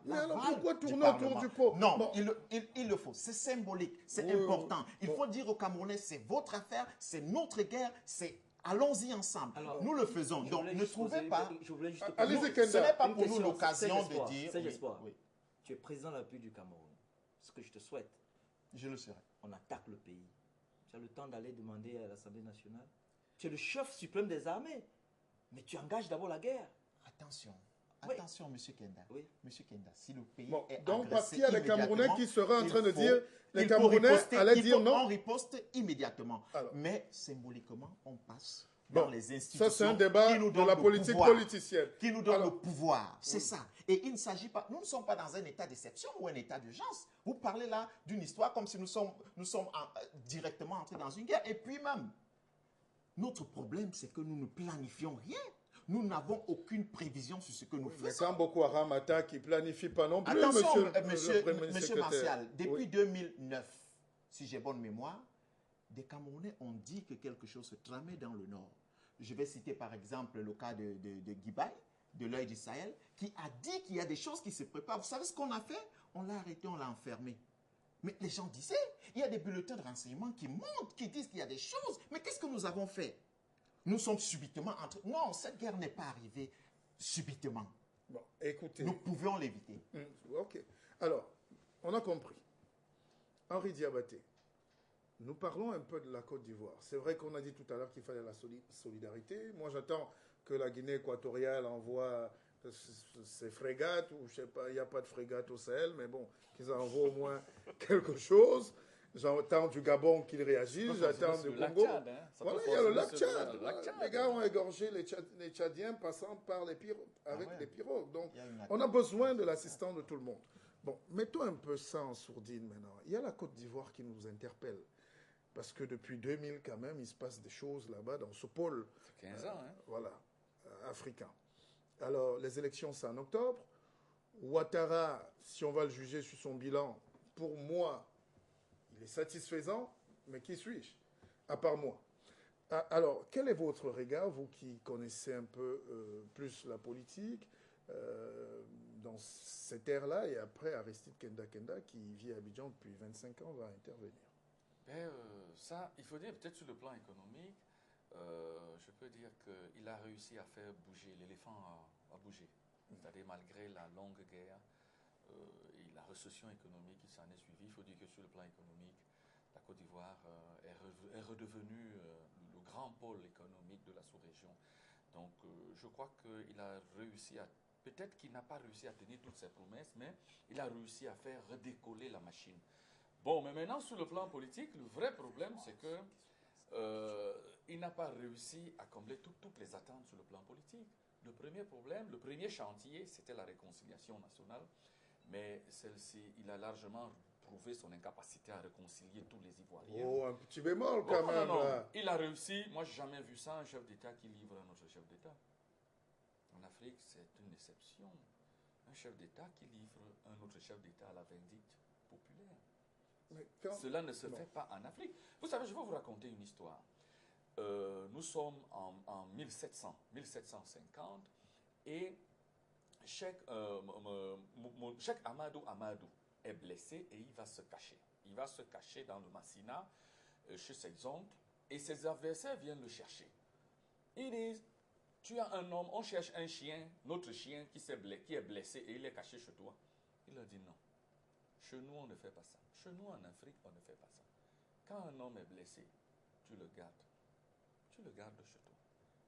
Mais alors l'aval pourquoi du tourner autour Parlement. du pot? Non, Bon. il le faut. C'est symbolique, c'est Oui, important. Il bon. faut dire aux Camerounais, c'est votre affaire, c'est notre guerre, c'est... Allons-y ensemble. Alors, nous le faisons. Donc, ne trouvez pas... Je voulais juste Allez-y, poser Kenda. Ce n'est pas une pour nous question. l'occasion Serge de Espoir, dire... Serge oui, Espoir, oui, tu es président de la République du Cameroun. Ce que je te souhaite, je le serai. on attaque le pays. Tu as le temps d'aller demander à l'Assemblée nationale. Tu es le chef suprême des armées. Mais tu engages d'abord la guerre. Attention. Oui. Attention, M. Kenda. Oui. Monsieur Kenda, si le pays Bon, est donc, agressé parce qu'il y a des Camerounais immédiatement, qui seraient en train de il faut- dire, les il faut Camerounais riposter, allaient il dire faut non. en riposte immédiatement. Alors. Mais symboliquement, on passe Bon, dans les institutions ça, c'est un débat qui nous de donnent la le politique pouvoir, politicienne. qui nous donne Alors. le pouvoir. C'est ça. Et il ne s'agit pas... Nous ne sommes pas dans un état d'exception ou un état d'urgence. Vous parlez là d'une histoire comme si nous sommes directement entrés dans une guerre. Et puis même, notre problème, c'est que nous ne planifions rien. Nous n'avons aucune prévision sur ce que nous Mais faisons. quand Boko Haram attaque, il ne planifie pas non plus, Attention, monsieur le Premier monsieur secrétaire. Martial, depuis Oui. 2009, si j'ai bonne mémoire, des Camerounais ont dit que quelque chose se tramait dans le nord. Je vais citer par exemple le cas de Guibaï, de l'œil du Sahel, qui a dit qu'il y a des choses qui se préparent. Vous savez ce qu'on a fait? On l'a arrêté, on l'a enfermé. Mais les gens disaient, il y a des bulletins de renseignement qui montent, qui disent qu'il y a des choses. Mais qu'est-ce que nous avons fait? Nous sommes subitement entrés. Non, cette guerre n'est pas arrivée subitement. Bon, écoutez. Nous pouvions l'éviter. Ok. Alors, on a compris. Henri Diabaté, nous parlons un peu de la Côte d'Ivoire. C'est vrai qu'on a dit tout à l'heure qu'il fallait la solidarité. Moi, j'attends que la Guinée équatoriale envoie ses frégates, ou je sais pas, il n'y a pas de frégates au Sahel, mais bon, qu'ils envoient au moins quelque chose. J'attends du Gabon qu'il réagisse, j'attends du Congo. Voilà, il y a le lac Tchad. Les gars ont égorgé les Tchadiens passant par les avec les pirogues. Donc, on a besoin de l'assistance de tout le monde. Bon, mettons un peu ça en sourdine maintenant. Il y a la Côte d'Ivoire qui nous interpelle. Parce que depuis 2000, quand même, il se passe des choses là-bas, dans ce pôle 15 ans, hein. voilà, africain. Alors, les élections, c'est en octobre. Ouattara, si on va le juger sur son bilan, pour moi, il est satisfaisant, mais qui suis-je? À part moi. Alors, quel est votre regard, vous qui connaissez un peu plus la politique, dans cette ère-là, et après Aristide Kenda, qui vit à Abidjan depuis 25 ans, va intervenir? Ça, il faut dire peut-être sur le plan économique, je peux dire qu'il a réussi à faire bouger, l'éléphant a bougé. C'est-à-dire malgré la longue guerre et la récession économique qui s'en est suivie, il faut dire que sur le plan économique, la Côte d'Ivoire est redevenue le grand pôle économique de la sous-région. Donc je crois qu'il a réussi à, peut-être qu'il n'a pas réussi à tenir toutes ses promesses, mais il a réussi à faire redécoller la machine. Bon, mais maintenant, sur le plan politique, le vrai problème, c'est qu'il n'a pas réussi à combler toutes les attentes sur le plan politique. Le premier problème, le premier chantier, c'était la réconciliation nationale. Mais celle-ci, il a largement prouvé son incapacité à réconcilier tous les Ivoiriens. Oh, un petit bémol quand même. Non. Là. Il a réussi. Moi, je n'ai jamais vu ça, un chef d'État qui livre un autre chef d'État. En Afrique, c'est une exception. Un chef d'État qui livre un autre chef d'État à la vindicte populaire. Cela ne se fait pas en Afrique. Vous savez, je vais vous raconter une histoire. Nous sommes en 1750 et Cheikh Amadou est blessé et il va se cacher. Il va se cacher dans le Massina, chez ses oncles, et ses adversaires viennent le chercher. Ils disent, tu as un homme, on cherche un chien, notre chien qui est blessé et il est caché chez toi. Il a dit non. Chez nous, on ne fait pas ça. Chez nous, en Afrique, on ne fait pas ça. Quand un homme est blessé, tu le gardes. Tu le gardes chez toi.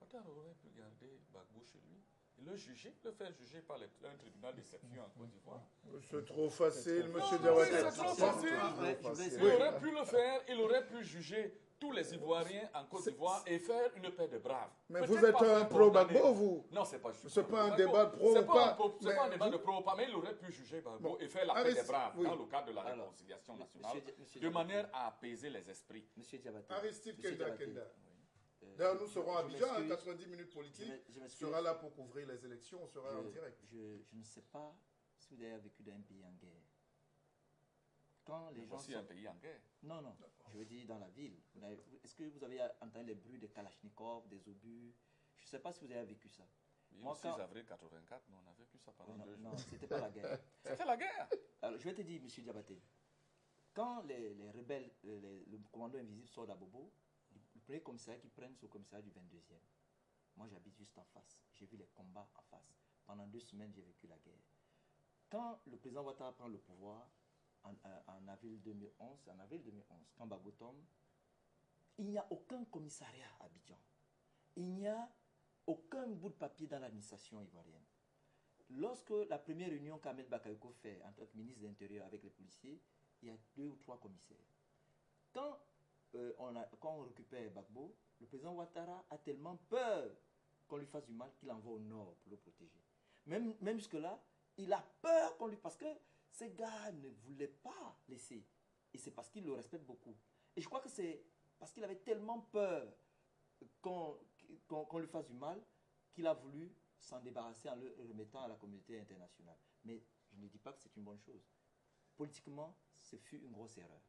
Ouattara aurait pu garder Gbagbo chez lui. Et le juger, le faire juger par un tribunal d'exception en Côte d'Ivoire. C'est trop facile, monsieur Diabaté. Diabaté. C'est trop facile. Il aurait pu le faire, il aurait pu juger tous les Ivoiriens en Côte d'Ivoire et faire une paix de braves. Mais vous êtes un pro-Gbagbo, vous? Non, c'est pas juste. C'est pas un débat de pro ou pas. C'est pas un débat de pro ou pas, mais il aurait pu juger Gbagbo et faire la paix des braves dans le cadre de la réconciliation nationale, de manière à apaiser les esprits. Monsieur Diabaté. Aristide Kenda. D'ailleurs, nous serons à Abidjan, 90 minutes politiques. On sera là pour couvrir les élections, on sera en direct. Je ne sais pas si vous avez vécu dans un pays en guerre. Quand les gens aussi un pays en guerre. Non. Je veux dire dans la ville. Est-ce que vous avez entendu les bruits des kalachnikovs, des obus? Je ne sais pas si vous avez vécu ça. Oui, Moi, le 6 avril 84, nous, on a vécu ça pendant 2 jours. non, c'était pas la guerre. C'était la guerre. Alors, je vais te dire, M. Diabaté, quand les rebelles, le commando invisible sort d'Abobo, le premier commissariat qu'ils prennent, c'est au commissariat du 22e. Moi, j'habite juste en face. J'ai vu les combats en face. Pendant 2 semaines, j'ai vécu la guerre. Quand le président Ouattara prend le pouvoir, en avril 2011, quand Gbagbo tombe, il n'y a aucun commissariat à Abidjan. Il n'y a aucun bout de papier dans l'administration ivoirienne. Lorsque la première réunion qu'Ahmed Bakayoko fait en tant que ministre de l'Intérieur avec les policiers, il y a 2 ou 3 commissaires. Quand on récupère Gbagbo, le président Ouattara a tellement peur qu'on lui fasse du mal qu'il envoie au nord pour le protéger. Même jusque-là, il a peur qu'on lui... Parce que ces gars ne voulaient pas laisser. Et c'est parce qu'ils le respectent beaucoup. Et je crois que c'est parce qu'il avait tellement peur qu'on lui fasse du mal qu'il a voulu s'en débarrasser en le remettant à la communauté internationale. Mais je ne dis pas que c'est une bonne chose. Politiquement, ce fut une grosse erreur.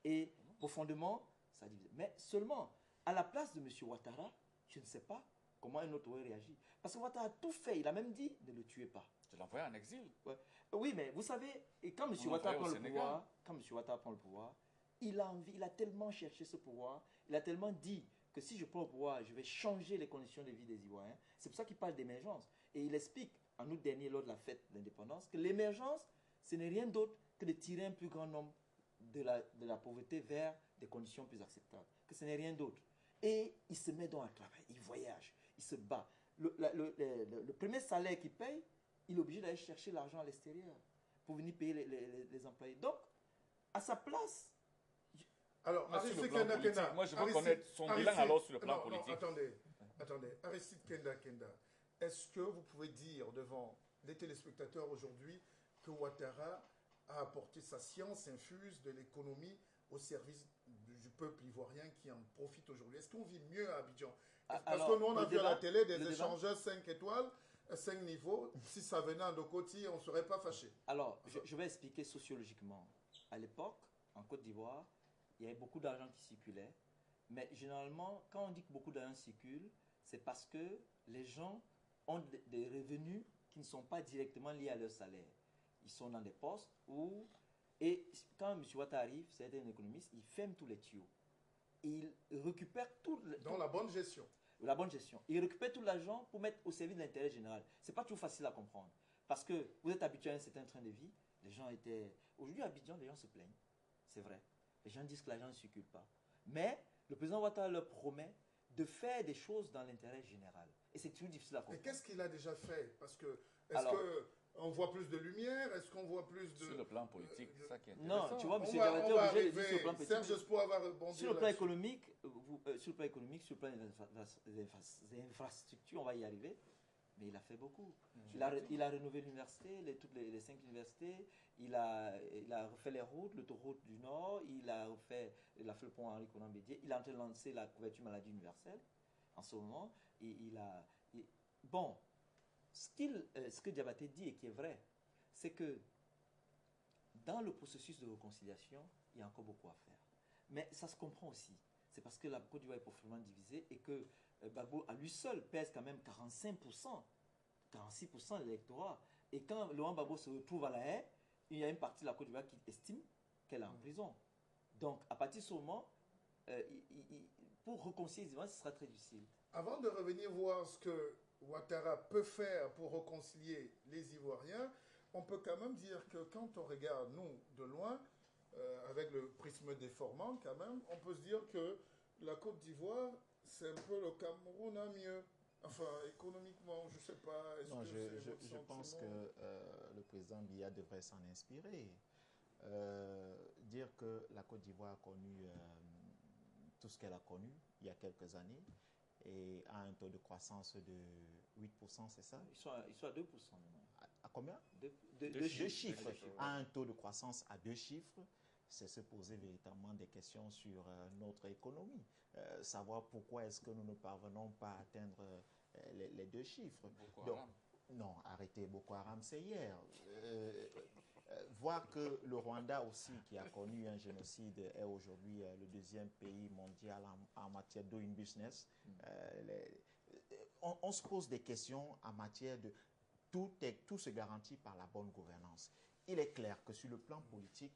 Et profondément, ça divise. Mais seulement, à la place de M. Ouattara, je ne sais pas comment un autre aurait réagi. Parce que Ouattara a tout fait. Il a même dit ne le tuez pas. Je l'envoyais en exil. Ouais. Oui, mais vous savez, et quand M. Ouattara prend le pouvoir, il a tellement cherché ce pouvoir, il a tellement dit que si je prends le pouvoir, je vais changer les conditions de vie des Ivoiriens. C'est pour ça qu'il parle d'émergence. Et il explique, en août dernier, lors de la fête de l'indépendance, que l'émergence, ce n'est rien d'autre que de tirer un plus grand nombre de la pauvreté vers des conditions plus acceptables. Que ce n'est rien d'autre. Et il se met donc à travailler, il voyage, il se bat. Le premier salaire qu'il paye, il est obligé d'aller chercher l'argent à l'extérieur pour venir payer les employés. Donc, à sa place... Alors, Moi, sur le Aristide plan Kenda politique, Kenda. moi, je veux connaître son bilan alors sur le plan politique. Attendez. Aristide Kenda Kenda. Est-ce que vous pouvez dire devant les téléspectateurs aujourd'hui que Ouattara a apporté sa science infuse de l'économie au service du peuple ivoirien qui en profite aujourd'hui? Est-ce qu'on vit mieux à Abidjan? Parce que nous, on a vu à la télé des échangeurs 5 étoiles, 5 niveaux. Si ça venait en Dokoti, on ne serait pas fâché. Alors, je vais expliquer sociologiquement. À l'époque, en Côte d'Ivoire, il y avait beaucoup d'argent qui circulait. Mais généralement, quand on dit que beaucoup d'argent circule, c'est parce que les gens ont des revenus qui ne sont pas directement liés à leur salaire. Ils sont dans des postes où... Et quand M. Ouattara arrive, c'est un économiste, il ferme tous les tuyaux. Il récupère tout... Dans la bonne gestion. La bonne gestion. Il récupère tout l'argent pour mettre au service de l'intérêt général. Ce n'est pas toujours facile à comprendre. Parce que vous êtes habitué à un certain train de vie. Les gens étaient... Aujourd'hui, à Abidjan, les gens se plaignent. C'est vrai. Les gens disent que l'argent ne circule pas. Mais le président Ouattara leur promet de faire des choses dans l'intérêt général. Et c'est toujours difficile à comprendre. Mais qu'est-ce qu'il a déjà fait? Parce que, est-ce qu'on voit plus de lumière? Est-ce qu'on voit plus de... Sur le plan politique, c'est ça qui est intéressant. Non, tu vois, M. Diabaté est obligé de dire sur le plan politique. Serge Espoir va rebondir sur le plan économique, sur le plan des infrastructures, on va y arriver. Mais il a fait beaucoup. Il a rénové l'université, toutes les 5 universités. Il a refait les routes, l'autoroute du Nord. Il a fait le pont Henri-Conan Bédier. Il est en train de lancer la couverture maladie universelle en ce moment. Bon, ce que Diabaté dit et qui est vrai, c'est que dans le processus de réconciliation, il y a encore beaucoup à faire. Mais ça se comprend aussi. C'est parce que la Côte d'Ivoire est profondément divisée et que Gbagbo, à lui seul, pèse quand même 45%, 46% de l'électorat. Et quand Laurent Gbagbo se retrouve à la haie, il y a une partie de la Côte d'Ivoire qui estime qu'elle est en prison. Donc, à partir de ce moment, pour réconcilier les Ivoiriens, ce sera très difficile. Avant de revenir voir ce que Ouattara peut faire pour réconcilier les Ivoiriens, on peut quand même dire que quand on regarde, nous, de loin, avec le prisme déformant quand même, on peut se dire que la Côte d'Ivoire, c'est un peu le Cameroun à mieux. Enfin, économiquement, je ne sais pas. Non, je pense que le président Biya devrait s'en inspirer. Dire que la Côte d'Ivoire a connu tout ce qu'elle a connu il y a quelques années et a un taux de croissance de 8%, c'est ça? Ils sont à 2%. À combien? Deux chiffres. A un taux de croissance à 2 chiffres. C'est se poser véritablement des questions sur notre économie. Savoir pourquoi est-ce que nous ne parvenons pas à atteindre les 2 chiffres. Donc, non, arrêtez, Boko Haram, c'est hier. Voir que le Rwanda aussi, qui a connu un génocide, est aujourd'hui le 2e pays mondial en matière doing business. on se pose des questions en matière de... Tout se garantit par la bonne gouvernance. Il est clair que sur le plan politique,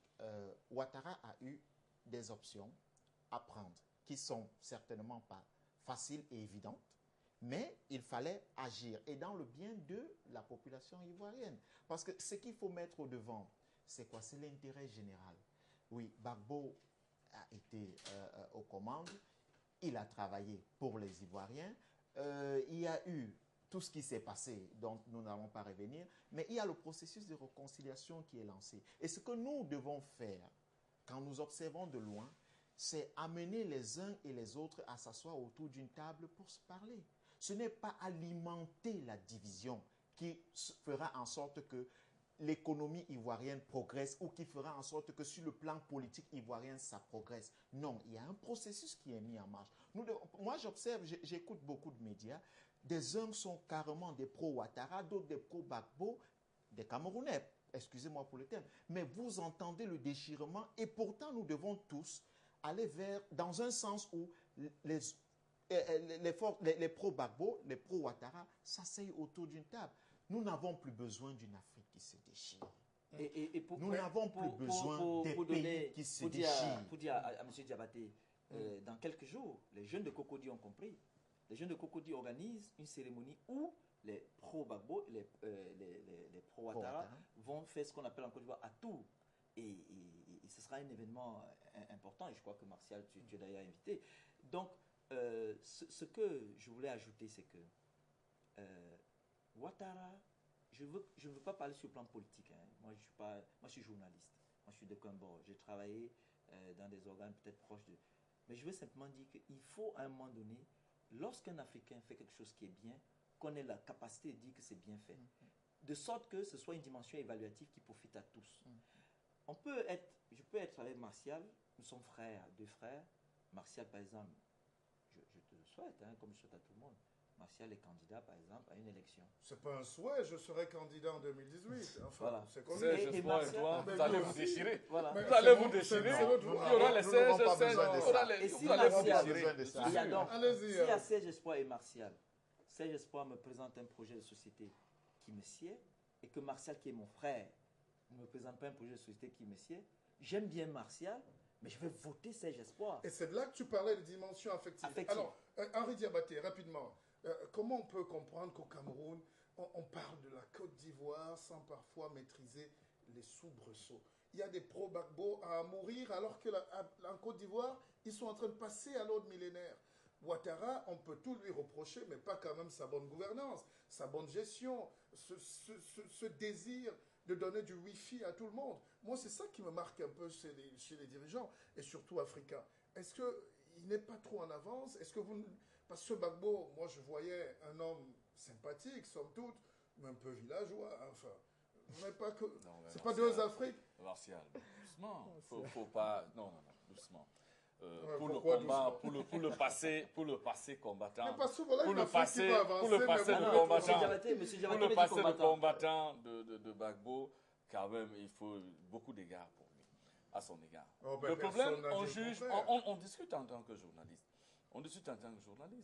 Ouattara a eu des options à prendre qui sont certainement pas faciles et évidentes, mais il fallait agir et dans le bien de la population ivoirienne. Parce que ce qu'il faut mettre au devant, c'est quoi? C'est l'intérêt général. Oui, Gbagbo a été aux commandes, il a travaillé pour les Ivoiriens, il y a eu tout ce qui s'est passé, dont nous n'allons pas revenir, mais il y a le processus de réconciliation qui est lancé. Et ce que nous devons faire, quand nous observons de loin, c'est amener les uns et les autres à s'asseoir autour d'une table pour se parler. Ce n'est pas alimenter la division qui fera en sorte que l'économie ivoirienne progresse ou qui fera en sorte que sur le plan politique ivoirien, ça progresse. Non, il y a un processus qui est mis en marche. Moi, j'observe, j'écoute beaucoup de médias. Des uns sont carrément des pro-Ouattara, d'autres des pro-Gbagbo, des Camerounais, excusez-moi pour le terme. Mais vous entendez le déchirement et pourtant nous devons tous aller dans un sens où les pro-Gbagbo, les pro-Ouattara s'asseyent autour d'une table. Nous n'avons plus besoin d'une Afrique qui se déchire. Nous n'avons plus besoin des pays qui se déchirent. Pour dire à M. Diabaté, dans quelques jours, les jeunes de Cocody ont compris. Les jeunes de Cocody organisent une cérémonie où les pro-Gbagbo, les pro-Ouattara vont faire ce qu'on appelle en Côte d'Ivoire à Tours. Et ce sera un événement important. Et je crois que Martial, tu es d'ailleurs invité. Donc, ce que je voulais ajouter, c'est que Ouattara, je ne veux pas parler sur le plan politique. Hein. Moi, je suis journaliste. Moi, je suis de Quimbo. J'ai travaillé dans des organes peut-être proches de... Mais je veux simplement dire qu'il faut, à un moment donné, lorsqu'un Africain fait quelque chose qui est bien, qu'on ait la capacité de dire que c'est bien fait. De sorte que ce soit une dimension évaluative qui profite à tous. Je peux être avec Martial, nous sommes frères, deux frères. Martial, par exemple, je te le souhaite, hein, comme je souhaite à tout le monde. Martial est candidat, par exemple, à une élection. C'est pas un souhait, je serai candidat en 2018. Enfin, voilà. c'est comme ça. Et Martial, vous allez vous déchirer. Voilà. Vous allez vous déchirer. Il y aura les sièges, et si vous allez vous Martial, déchirer. S'il y a Serge Espoir et Martial, Serge Espoir me présente un projet de société qui me sied, et que Martial, qui est mon frère, ne me présente pas un projet de société qui me sied, j'aime bien Martial, mais je vais voter Serge Espoir. Et c'est de là que tu parlais de dimension affective. Alors, Henri Diabaté, rapidement, comment on peut comprendre qu'au Cameroun, on parle de la Côte d'Ivoire sans parfois maîtriser les soubresauts? Il y a des pro-Gbagbo à mourir alors qu'en Côte d'Ivoire, ils sont en train de passer à l'autre millénaire. Ouattara, on peut tout lui reprocher, mais pas quand même sa bonne gouvernance, sa bonne gestion, ce désir de donner du Wi-Fi à tout le monde. Moi, c'est ça qui me marque un peu chez les dirigeants, et surtout africains. Est-ce qu'il n'est pas trop en avance? Est-ce que vous... Parce que ce Gbagbo, moi, je voyais un homme sympathique, somme toute, mais un peu villageois. Enfin, mais pas que... C'est pas deux Afriques. Martial, doucement. Faut pas... Non, doucement. Pour le passé combattant, pour le passé combattant de Gbagbo, quand même, il faut beaucoup d'égards pour lui, à son égard. Le problème, on juge, on discute en tant que journaliste.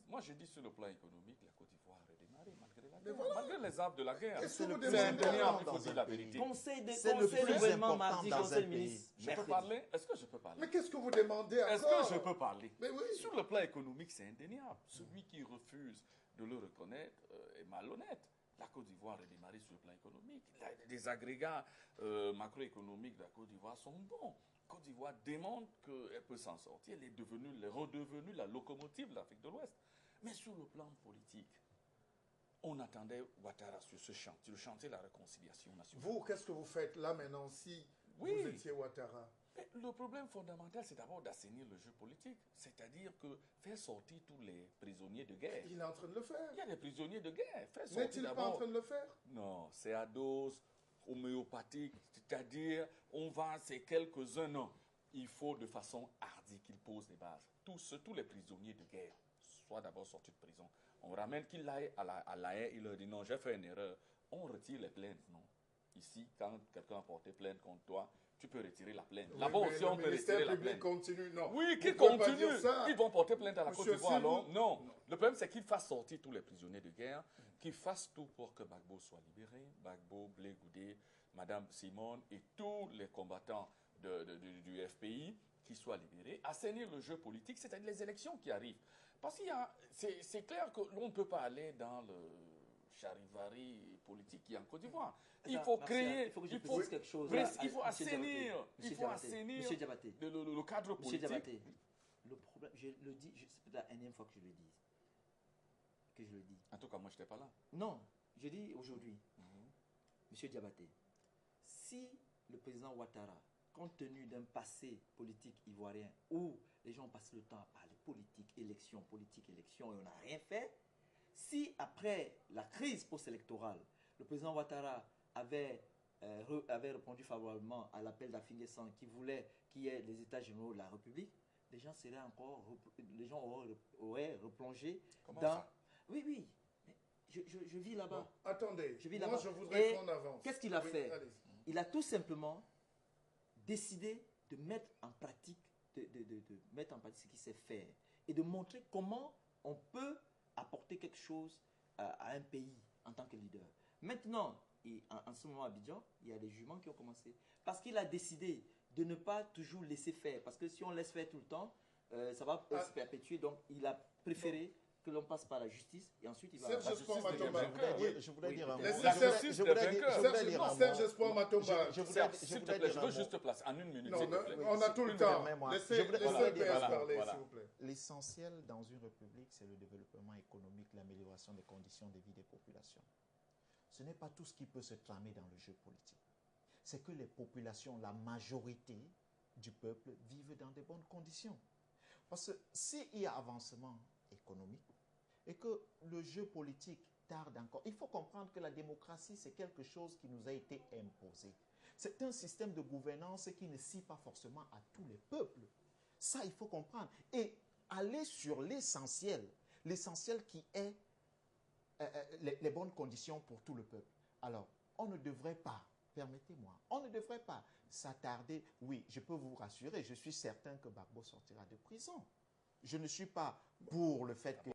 Moi, j'ai dit sur le plan économique, la Côte d'Ivoire a redémarré malgré la guerre, malgré les arbres de la guerre. C'est indéniable, il faut dire la vérité. Conseil de gouvernement mardi, conseil ministre. Je peux parler? Est-ce que je peux parler? Mais qu'est-ce que vous demandez encore? Est-ce que je peux parler? Mais oui. Sur le plan économique, c'est indéniable. Celui qui refuse de le reconnaître est malhonnête. La Côte d'Ivoire a démarré sur le plan économique. Les agrégats macroéconomiques de la Côte d'Ivoire sont bons. La Côte d'Ivoire démontre qu'elle peut s'en sortir. Elle est redevenue la locomotive de l'Afrique de l'Ouest. Mais sur le plan politique, on attendait Ouattara sur ce chantier, le chantier de la réconciliation nationale. Vous, qu'est-ce que vous faites là maintenant si vous étiez Ouattara? Mais le problème fondamental, c'est d'abord d'assainir le jeu politique. C'est-à-dire que faire sortir tous les prisonniers de guerre. Il est en train de le faire. Il y a des prisonniers de guerre. N'est-il pas en train de le faire? Non, c'est à dose homéopathique. C'est-à-dire, c'est quelques-uns, non. Il faut de façon hardie qu'ils posent les bases. Tous les prisonniers de guerre soient d'abord sortis de prison. On ramène qu'il aille à la haie, il leur dit non, j'ai fait une erreur. On retire les plaintes, non. Ici, quand quelqu'un a porté plainte contre toi, tu peux retirer la plainte. Oui, Là-bas mais aussi, le on peut ministère retirer la public plainte. continue. Non. Oui, Vous qu'ils pouvez pas continuent. dire ça. Ils vont porter plainte à la Côte Monsieur, d'Ivoire. si vous- Alors, non. Non. Le problème, c'est qu'ils fassent sortir tous les prisonniers de guerre, qu'ils fassent tout pour que Gbagbo soit libéré. Gbagbo, Blé Goudé, Madame Simone et tous les combattants du FPI qui soient libérés. Assainir le jeu politique, c'est-à-dire les élections qui arrivent. Parce qu'il y a, c'est clair que l'on ne peut pas aller dans le charivari politique qui est en Côte d'Ivoire. Il Attends, faut Martial, créer, il faut que je il faut, précise quelque chose. il faut Monsieur assainir, Diabaté. il Monsieur faut Diabaté. assainir Monsieur Diabaté. le cadre Monsieur politique. Diabaté, le problème, je le dis, c'est la énième fois que je le dis. En tout cas, moi, je n'étais pas là. Non, je dis aujourd'hui, Monsieur Diabaté, si le président Ouattara, compte tenu d'un passé politique ivoirien où les gens passent le temps à parler politique, élection, et on n'a rien fait, si après la crise post-électorale, le président Ouattara avait répondu favorablement à l'appel d'Affinguessan qui voulait qu'il y ait les États généraux de la République, les gens auraient replongé Comment dans... ça? Oui, oui. Mais je vis là-bas. Bon, attendez. Je vis Moi, là-bas. je voudrais Et qu'on avance. qu'est-ce qu'il a Oui, fait? allez-y. Il a tout simplement décidé de mettre en pratique, mettre en pratique ce qu'il sait faire et de montrer comment on peut apporter quelque chose à un pays en tant que leader. Maintenant, en ce moment à Abidjan, il y a des jugements qui ont commencé parce qu'il a décidé de ne pas toujours laisser faire. Parce que si on laisse faire tout le temps, ça va se perpétuer. Donc, il a préféré que l'on passe par la justice et ensuite il va... Serge La Espoir justice devient Matomba. vainqueur. Je voudrais Oui, dire un mot. laissez Je voudrais- Serge je voudrais devient dire- vainqueur. je voudrais dire un mot. Serge Espoir Matomba. Je voudrais S'il te dire plaît, je un veux mot. juste place en une minute. Non, s'il te non, plaît. on a tout le temps. Permets-moi. Laissez Je voudrais le dire PS un mot. parler, Voilà. s'il vous plaît. L'essentiel dans une république, c'est le développement économique, l'amélioration des conditions de vie des populations. Ce n'est pas tout ce qui peut se tramer dans le jeu politique. C'est que les populations, la majorité du peuple, vivent dans de bonnes conditions. Parce que s'il y a avancement économique et que le jeu politique tarde encore, il faut comprendre que la démocratie, c'est quelque chose qui nous a été imposé. C'est un système de gouvernance qui ne scie pas forcément à tous les peuples. Ça, il faut comprendre. Et aller sur l'essentiel qui est les bonnes conditions pour tout le peuple. Alors, on ne devrait pas, permettez-moi, on ne devrait pas s'attarder. Oui, je peux vous rassurer, je suis certain que Gbagbo sortira de prison. Je ne suis pas pour le fait que